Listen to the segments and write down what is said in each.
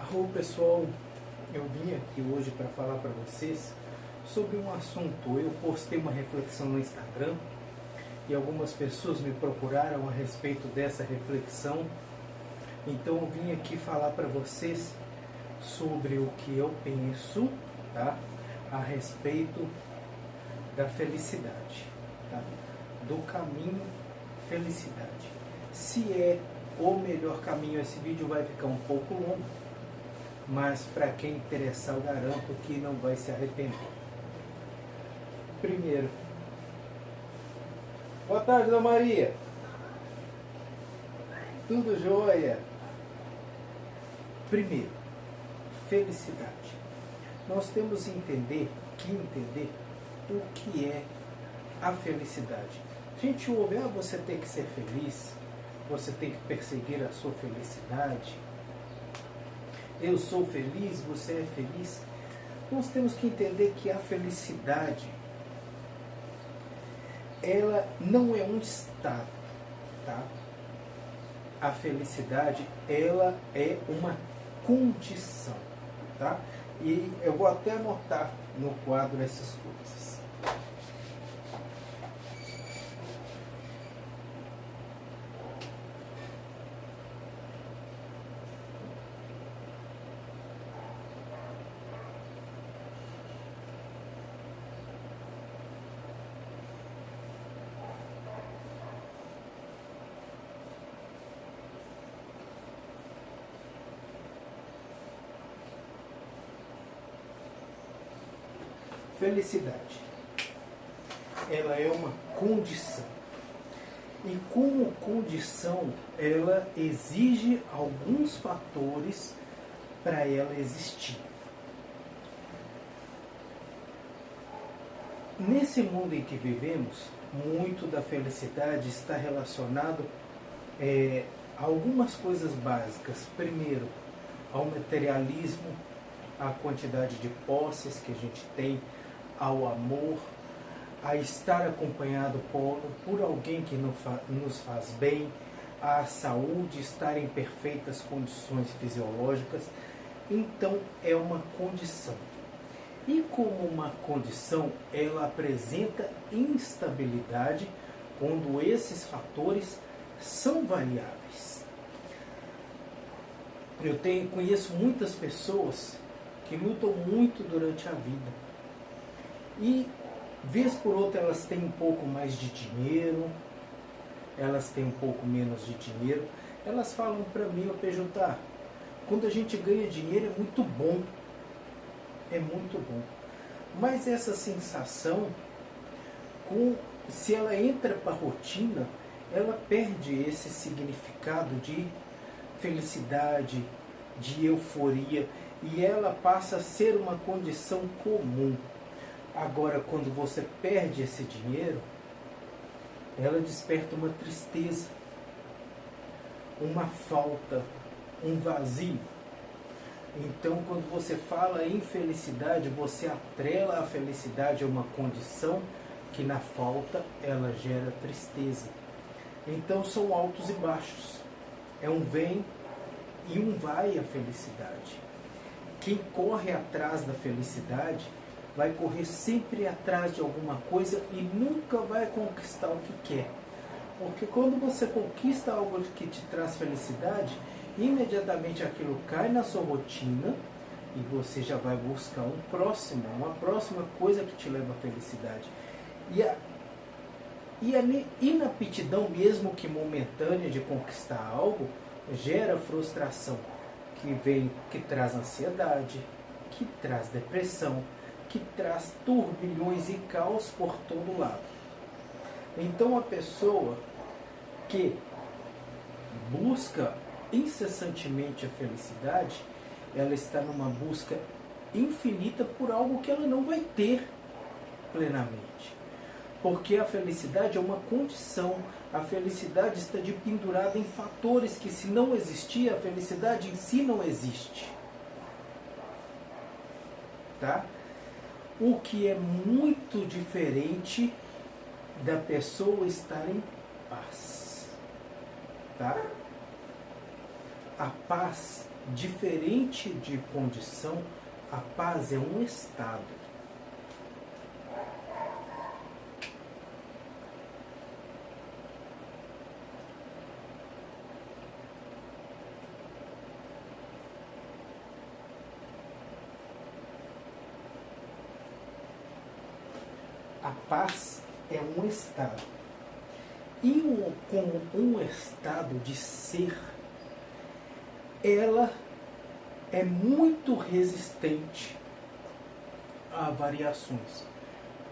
Arro pessoal, eu vim aqui hoje para falar para vocês sobre um assunto. Eu postei uma reflexão no Instagram e algumas pessoas me procuraram a respeito dessa reflexão. Então eu vim aqui falar para vocês sobre o que eu penso, tá? A respeito da felicidade, tá? Do caminho felicidade. Se é o melhor caminho, esse vídeo vai ficar um pouco longo, mas para quem interessar eu garanto que não vai se arrepender. Primeiro, boa tarde, Dona Maria. Tudo jóia? Primeiro, felicidade. Nós temos que entender o que é a felicidade. A gente ouve, você tem que ser feliz, você tem que perseguir a sua felicidade. Eu sou feliz, você é feliz. Nós temos que entender que a felicidade, ela não é um estado, tá? A felicidade, ela é uma condição, tá? E eu vou até anotar no quadro essas coisas. Felicidade, ela é uma condição. E como condição, ela exige alguns fatores para ela existir. Nesse mundo em que vivemos, muito da felicidade está relacionado a algumas coisas básicas. Primeiro, ao materialismo, à quantidade de posses que a gente tem, ao amor, a estar acompanhado por alguém que nos faz bem, à saúde, estar em perfeitas condições fisiológicas. Então é uma condição. E como uma condição, ela apresenta instabilidade quando esses fatores são variáveis. Conheço muitas pessoas que lutam muito durante a vida. E, vez por outra, elas têm um pouco mais de dinheiro, elas têm um pouco menos de dinheiro. Elas falam para mim, PJ, quando a gente ganha dinheiro é muito bom. É muito bom. Mas essa sensação, se ela entra para a rotina, ela perde esse significado de felicidade, de euforia, e ela passa a ser uma condição comum. Agora, quando você perde esse dinheiro, ela desperta uma tristeza, uma falta, um vazio. Então, quando você fala em felicidade, você atrela a felicidade a uma condição que na falta ela gera tristeza. Então, são altos e baixos. É um vem e um vai a felicidade. Quem corre atrás da felicidade vai correr sempre atrás de alguma coisa e nunca vai conquistar o que quer. Porque quando você conquista algo que te traz felicidade, imediatamente aquilo cai na sua rotina e você já vai buscar uma próxima coisa que te leva à felicidade. E a inaptidão, mesmo que momentânea, de conquistar algo, gera frustração, que traz ansiedade, que traz depressão, que traz turbilhões e caos por todo lado. Então a pessoa que busca incessantemente a felicidade, ela está numa busca infinita por algo que ela não vai ter plenamente. Porque a felicidade é uma condição, a felicidade está pendurada em fatores que, se não existir, a felicidade em si não existe. Tá? O que é muito diferente da pessoa estar em paz. Tá? A paz, diferente de condição, a paz é um estado. A paz é um estado. E como um estado de ser, ela é muito resistente a variações.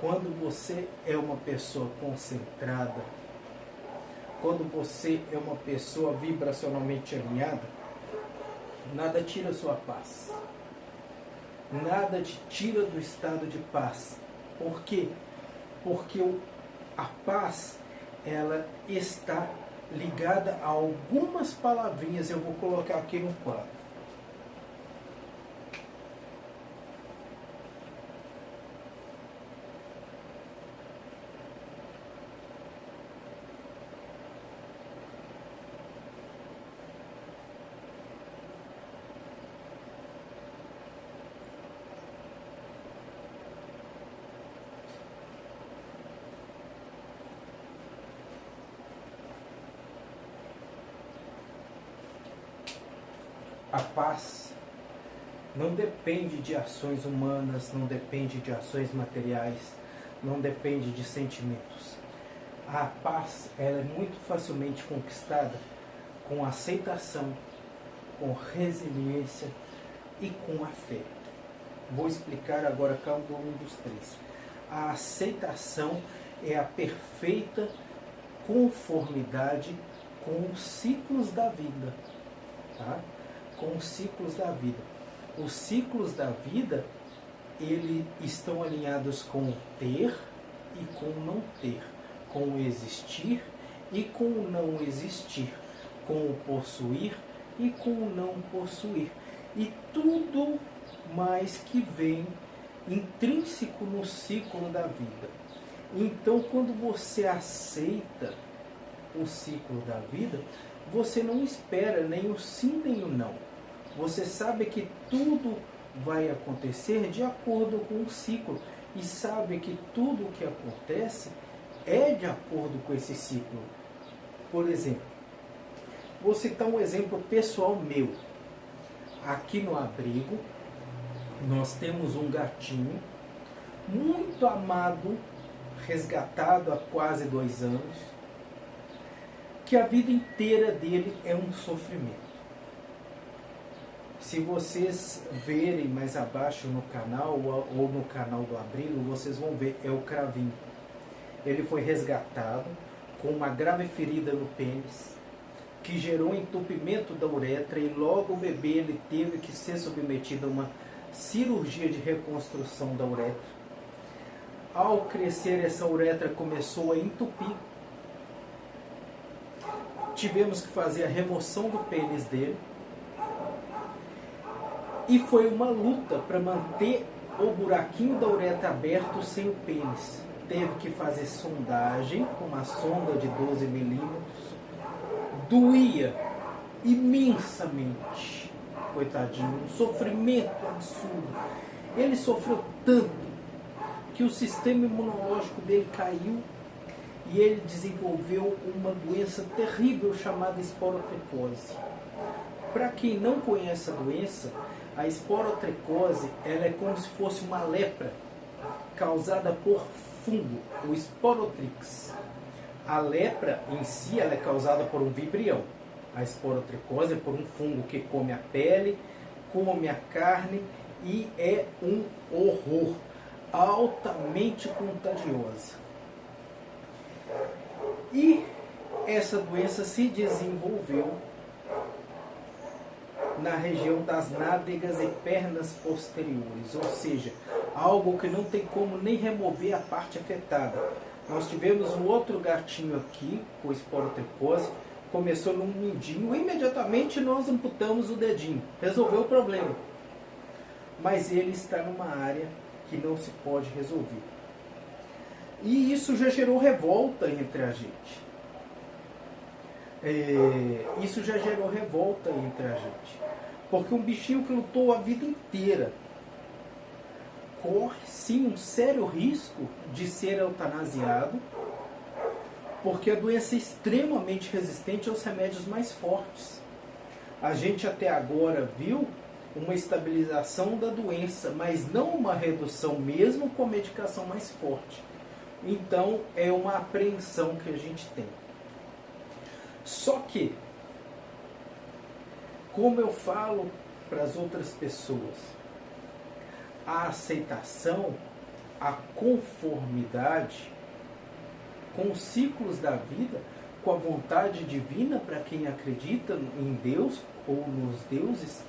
Quando você é uma pessoa concentrada, quando você é uma pessoa vibracionalmente alinhada, nada tira sua paz. Nada te tira do estado de paz. Por quê? Porque a paz, ela está ligada a algumas palavrinhas. Eu vou colocar aqui no quadro. A paz não depende de ações humanas, não depende de ações materiais, não depende de sentimentos. A paz, ela é muito facilmente conquistada com aceitação, com resiliência e com a fé. Vou explicar agora cada um dos três. A aceitação é a perfeita conformidade com os ciclos da vida, tá? Com os ciclos da vida. Os ciclos da vida, eles estão alinhados com o ter e com o não ter, com o existir e com o não existir, com o possuir e com o não possuir. E tudo mais que vem intrínseco no ciclo da vida. Então, quando você aceita o ciclo da vida, você não espera nem o sim nem o não. Você sabe que tudo vai acontecer de acordo com o ciclo e sabe que tudo o que acontece é de acordo com esse ciclo. Por exemplo, vou citar um exemplo pessoal meu. Aqui no abrigo, nós temos um gatinho muito amado, resgatado há quase 2 anos, que a vida inteira dele é um sofrimento. Se vocês verem mais abaixo no canal ou no canal do abrigo, vocês vão ver, é o Cravinho. Ele foi resgatado com uma grave ferida no pênis, que gerou um entupimento da uretra, e logo o bebê ele teve que ser submetido a uma cirurgia de reconstrução da uretra. Ao crescer, essa uretra começou a entupir. Tivemos que fazer a remoção do pênis dele. E foi uma luta para manter o buraquinho da uretra aberto sem o pênis. Teve que fazer sondagem com uma sonda de 12 milímetros. Doía imensamente. Coitadinho, um sofrimento absurdo. Ele sofreu tanto que o sistema imunológico dele caiu e ele desenvolveu uma doença terrível chamada esporotricose. Para quem não conhece a doença, a esporotricose, ela é como se fosse uma lepra causada por fungo, o esporotrix. A lepra em si ela é causada por um vibrião. A esporotricose é por um fungo que come a pele, come a carne e é um horror, altamente contagiosa. E essa doença se desenvolveu na região das nádegas e pernas posteriores, ou seja, algo que não tem como nem remover a parte afetada. Nós tivemos um outro gatinho aqui com esporotricose, começou no mindinho, imediatamente nós amputamos o dedinho, resolveu o problema. Mas ele está numa área que não se pode resolver. E isso já gerou revolta entre a gente. isso já gerou revolta entre a gente. Porque um bichinho que lutou a vida inteira corre sim um sério risco de ser eutanasiado, porque a doença é extremamente resistente aos remédios mais fortes. A gente até agora viu uma estabilização da doença, mas não uma redução mesmo com a medicação mais forte. Então é uma apreensão que a gente tem. Só que, como eu falo para as outras pessoas, a aceitação, a conformidade com os ciclos da vida, com a vontade divina para quem acredita em Deus ou nos deuses,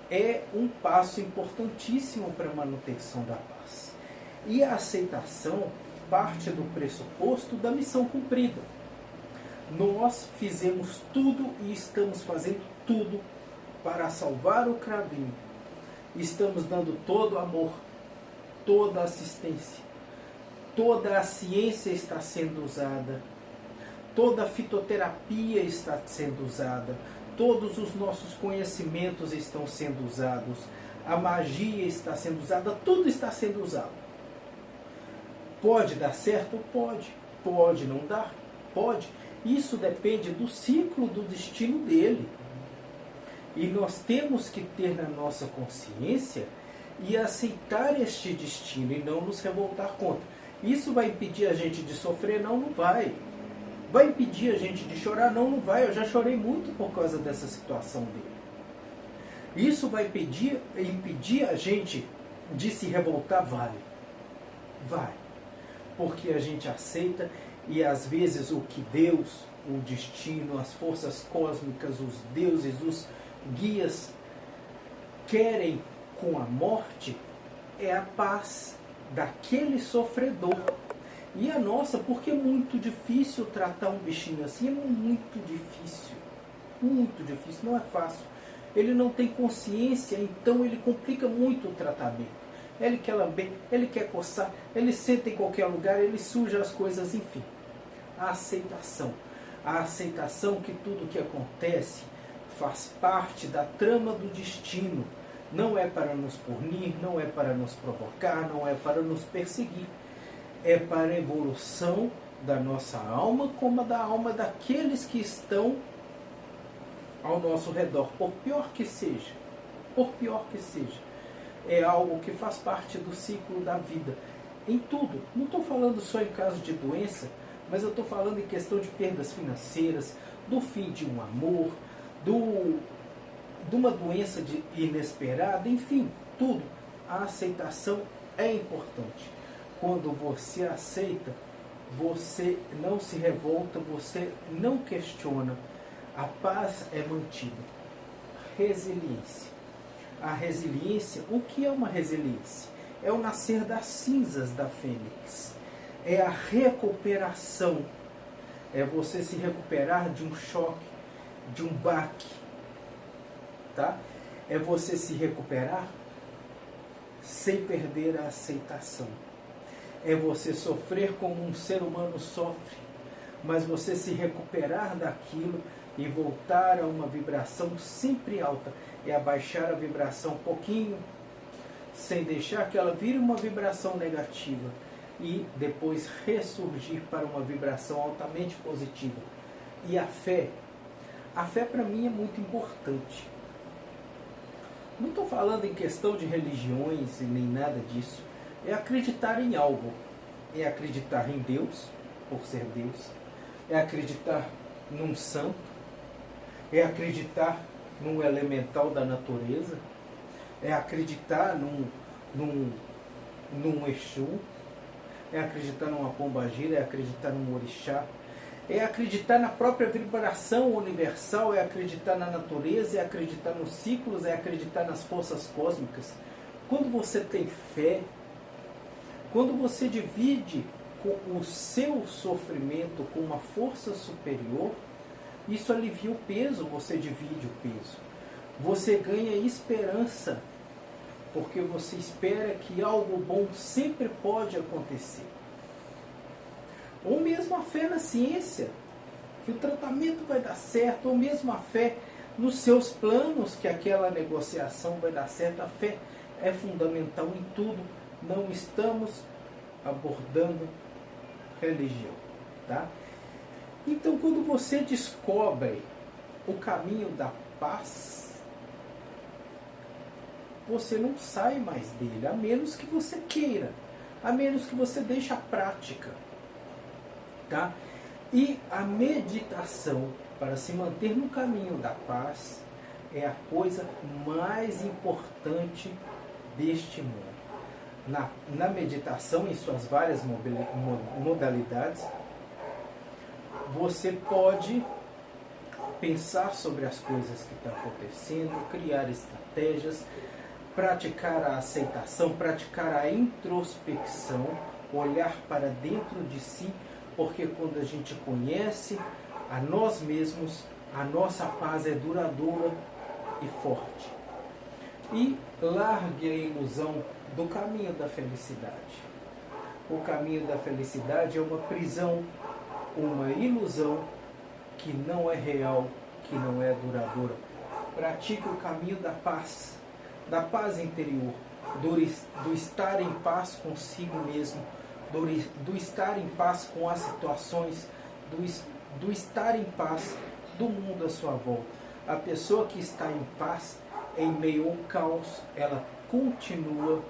é um passo importantíssimo para a manutenção da paz. E a aceitação parte do pressuposto da missão cumprida. Nós fizemos tudo e estamos fazendo tudo para salvar o cravinho. Estamos dando todo o amor, toda a assistência, toda a ciência está sendo usada, toda a fitoterapia está sendo usada, todos os nossos conhecimentos estão sendo usados, a magia está sendo usada, tudo está sendo usado. Pode dar certo? Pode. Pode não dar? Pode. Isso depende do ciclo do destino dele. E nós temos que ter na nossa consciência e aceitar este destino e não nos revoltar contra. Isso vai impedir a gente de sofrer? Não, não vai. Vai impedir a gente de chorar? Não, não vai. Eu já chorei muito por causa dessa situação dele. Isso vai impedir a gente de se revoltar? Vai. Vai. Porque a gente aceita e às vezes o que Deus, o destino, as forças cósmicas, os deuses, os guias querem com a morte é a paz daquele sofredor. E a nossa, porque é muito difícil tratar um bichinho assim, é muito difícil, não é fácil. Ele não tem consciência, então ele complica muito o tratamento. Ele quer lamber, ele quer coçar, ele senta em qualquer lugar, ele suja as coisas, enfim. A aceitação que tudo que acontece faz parte da trama do destino. Não é para nos punir, não é para nos provocar, não é para nos perseguir. É para a evolução da nossa alma, como a da alma daqueles que estão ao nosso redor, por pior que seja. É algo que faz parte do ciclo da vida. Em tudo. Não estou falando só em caso de doença, mas eu estou falando em questão de perdas financeiras, do fim de um amor, de uma doença inesperada, enfim, tudo. A aceitação é importante. Quando você aceita, você não se revolta, você não questiona. A paz é mantida. Resiliência. A resiliência, o que é uma resiliência? É o nascer das cinzas da fênix. É a recuperação. É você se recuperar de um choque, de um baque. Tá? É você se recuperar sem perder a aceitação. É você sofrer como um ser humano sofre, mas você se recuperar daquilo e voltar a uma vibração sempre alta. É abaixar a vibração um pouquinho, sem deixar que ela vire uma vibração negativa, e depois ressurgir para uma vibração altamente positiva. E a fé para mim é muito importante. Não estou falando em questão de religiões e nem nada disso. É acreditar em algo. É acreditar em Deus, por ser Deus. É acreditar num santo. É acreditar num elemental da natureza. É acreditar num Exu. É acreditar numa pombagira. É acreditar num orixá. É acreditar na própria vibração universal, é acreditar na natureza, é acreditar nos ciclos, é acreditar nas forças cósmicas. Quando você tem fé, quando você divide com o seu sofrimento com uma força superior, isso alivia o peso, você divide o peso. Você ganha esperança, porque você espera que algo bom sempre pode acontecer. Ou mesmo a fé na ciência. que o tratamento vai dar certo, ou mesmo a fé nos seus planos, que aquela negociação vai dar certo. A fé é fundamental em tudo. Não estamos abordando religião, tá? Então, quando você descobre o caminho da paz, você não sai mais dele, a menos que você queira, a menos que você deixe a prática, tá? E a meditação, para se manter no caminho da paz, é a coisa mais importante deste mundo. Na meditação, em suas várias modalidades, você pode pensar sobre as coisas que estão acontecendo, criar estratégias, praticar a aceitação, praticar a introspecção, olhar para dentro de si, porque quando a gente conhece a nós mesmos, a nossa paz é duradoura e forte. E largue a ilusão do caminho da felicidade. O caminho da felicidade é uma prisão, uma ilusão que não é real, que não é duradoura. Pratique o caminho da paz interior, do estar em paz consigo mesmo, do estar em paz com as situações, do estar em paz do mundo à sua volta. A pessoa que está em paz, em meio ao caos, ela continua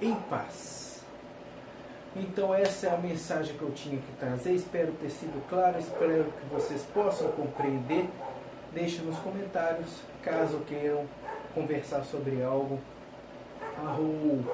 em paz. Então essa é a mensagem que eu tinha que trazer. Espero ter sido claro, espero que vocês possam compreender. Deixe nos comentários, caso queiram conversar sobre algo. Arro!